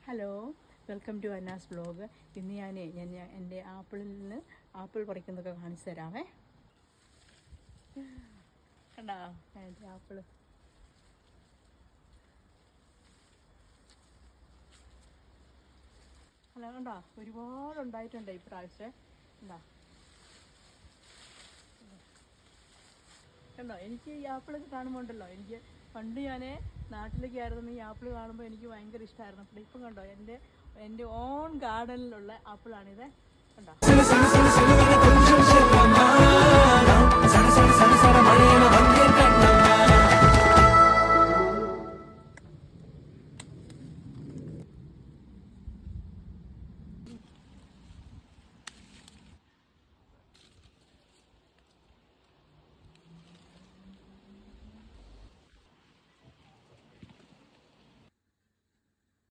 Hello, welcome to Anna's vlog. ഇന്ന് ഞാൻ എൻ്റെ ആപ്പിളിൽ നിന്ന് ആപ്പിൾ പറിക്കുന്നതൊക്കെ കാണിച്ചു തരാമേ. കണ്ടോ എൻ്റെ ആപ്പിള്? അല്ല കണ്ടോ, ഒരുപാട് ഉണ്ടായിട്ടുണ്ട് ഇപ്രാവശ്യം. കണ്ടോ, എനിക്ക് ഈ ആപ്പിളൊക്കെ കാണുമ്പോൾ ഉണ്ടല്ലോ, എനിക്ക് പണ്ട് ഞാൻ നാട്ടിലേക്ക് ആയിരുന്നു ഈ ആപ്പിൾ കാണുമ്പോൾ എനിക്ക് ഭയങ്കര ഇഷ്ടമായിരുന്നു. അപ്പോൾ ഇപ്പം കണ്ടോ, എൻ്റെ ഓൺ ഗാർഡനിലുള്ള ആപ്പിളാണിത്. കണ്ടോ?